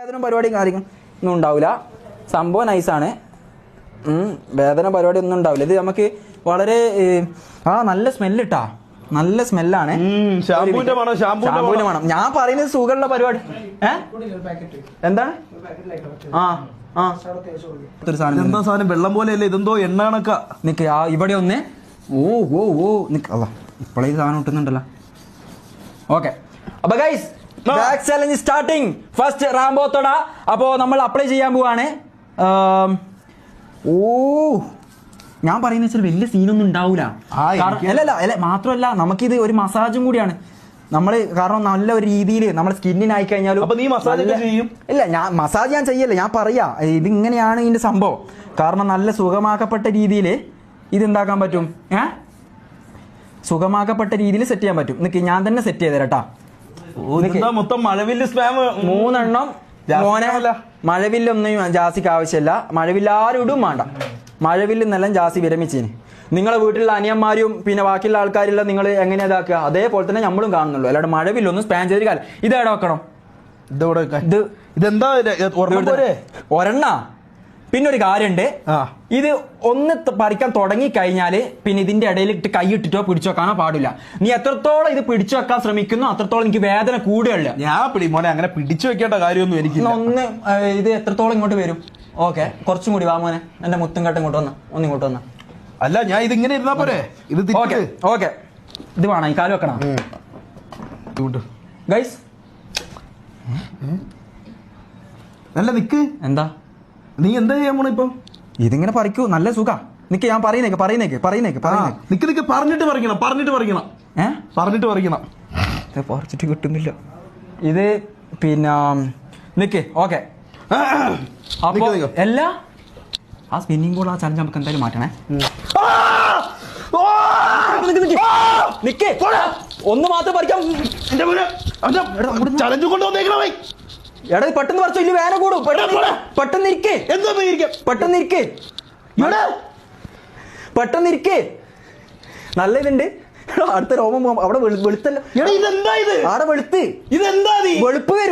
വേദന പരിപാടിയും കാര്യങ്ങളും ഒന്നും ഉണ്ടാവില്ല. സംഭവം നൈസാണ്. വേദന പരിപാടി ഒന്നും ഉണ്ടാവില്ല. ഇത് നമുക്ക് വളരെ നല്ല സ്മെല്ല് ഇട്ടാ, നല്ല സ്മെല്ലാണ്. ഷാമ്പൂവിന്റെ മണം. ഞാൻ പറയുന്നത് സുഖമുള്ള പരിപാടി. എന്താണ് സാധനം വെള്ളം പോലെയല്ലേ, ഇതെന്തോ എണ്ണാണക്ക. നിക്ക് ഇവിടെ ഒന്ന് നിക്കല്ല, ഇപ്പോഴേ സാധനം കിട്ടുന്നുണ്ടല്ലോ. ഓക്കെ, അപ്പൊ guys back challenge starting. First Rambo തൊട. അപ്പോ നമ്മൾ അപ്ലൈ ചെയ്യാൻ പോവാണ്. ഞാൻ പറയുന്ന വെച്ചാൽ വലിയ സീനൊന്നും ഉണ്ടാവൂല. അല്ല മാത്രമല്ല, നമുക്കിത് ഒരു മസാജും കൂടിയാണ് നമ്മള്. കാരണം നല്ല ഒരു രീതിയിൽ നമ്മുടെ സ്കിന്നിനായി കഴിഞ്ഞാലും ഇല്ല, ഞാൻ മസാജ് ഞാൻ ചെയ്യല്ല, ഞാൻ പറയാ ഇതിങ്ങനെയാണ് ഇതിന്റെ സംഭവം. കാരണം നല്ല സുഖമാക്കപ്പെട്ട രീതിയിൽ ഇത് ഉണ്ടാക്കാൻ പറ്റും. സുഖമാക്കപ്പെട്ട രീതിയിൽ സെറ്റ് ചെയ്യാൻ പറ്റും. നിക്ക് ഞാൻ തന്നെ സെറ്റ് ചെയ്ത് തരാം. മൊത്തം മഴവില്ല് സ്പാം 3 എണ്ണം. മോനെ മഴവില്ലൊന്നും ജാസിക്ക് ആവശ്യമില്ല. മഴവില്ലാരും ഇടും വേണ്ട. മഴവില്ലെന്നെല്ലാം ജാസി വിരമിച്ചേന്. നിങ്ങളെ വീട്ടിലുള്ള അനിയന്മാരും പിന്നെ ബാക്കിയുള്ള ആൾക്കാരെല്ലാം നിങ്ങൾ എങ്ങനെ ഇതാക്കുക, അതേപോലെ തന്നെ നമ്മളും കാണുന്നുള്ളൂ. അല്ലാണ്ട് മഴവില്ലൊന്നും സ്പാൻ ചെയ്തൊരു കാലം. ഇതെവിടെ വെക്കണം? ഇതെന്താ ഒരെണ്ണ. പിന്നെ ഒരു കാര്യമുണ്ട്, ഇത് ഒന്ന് പറിക്കാൻ തുടങ്ങി കഴിഞ്ഞാല് പിന്നെ ഇതിന്റെ ഇടയിൽ ഇട്ട് കൈ ഇട്ടിട്ടോ പിടിച്ചു വെക്കാനോ പാടില്ല. നീ എത്രത്തോളം ഇത് പിടിച്ചു വെക്കാൻ ശ്രമിക്കുന്നു അത്രത്തോളം എനിക്ക് വേദന കൂടുകയല്ല. ഞാൻ മോനെ അങ്ങനെ പിടിച്ചു വെക്കേണ്ട കാര്യമൊന്നും എനിക്ക് ഒന്ന് ഇത് എത്രത്തോളം ഇങ്ങോട്ട് വരും. ഓക്കെ, കുറച്ചും കൂടി വാ മോനെ, എന്റെ മുത്തും കട്ട ഇങ്ങോട്ട് വന്ന, ഒന്നിങ്ങോട്ട് വന്ന. അല്ല, ഞാൻ ഇതിങ്ങനെ ഇരുന്നാ പോരെ. ഇത് ഓക്കെ, ഇത് വേണം, ഈ കാല് വെക്കണം ഗൈസ്. അല്ല നിക്ക്, എന്താ നീ എന്താ ചെയ്യാൻ പോണ ഇപ്പൊ? ഇതിങ്ങനെ പറിക്കൂ, നല്ല സുഖം. നിക്ക്, ഞാൻ പറയുന്നേക്ക് നിക്ക് പറഞ്ഞിട്ട് പറിക്കണം. പറിച്ചിട്ട് കിട്ടുന്നില്ല ഇത്. പിന്നെ നിക്ക്. ഓക്കെ, അപ്പൊ എല്ലാ ആ സ്പിന്നിംഗ് ബോൾ ആ ചലഞ്ച് നമുക്ക് എന്തായാലും മാറ്റണേ. നിക്ക്, ഒന്ന് മാത്രം പറിക്കാം. ചലഞ്ച് കൊണ്ടുവന്നേക്കണേ. എടാ പെട്ടെന്ന് പറിച്ചോ, ഇല്ല വേന കൂടും. പെട്ടെന്ന് ഇരിക്കേ. നല്ല ഇതുണ്ട്. അടുത്ത രോമം അവിടെ വെളുത്തല്ലോ. ഇതെന്താ ഇത്? ആടെ വെളുത്ത് ഇതെന്താ വെളുപ്പ് വരും.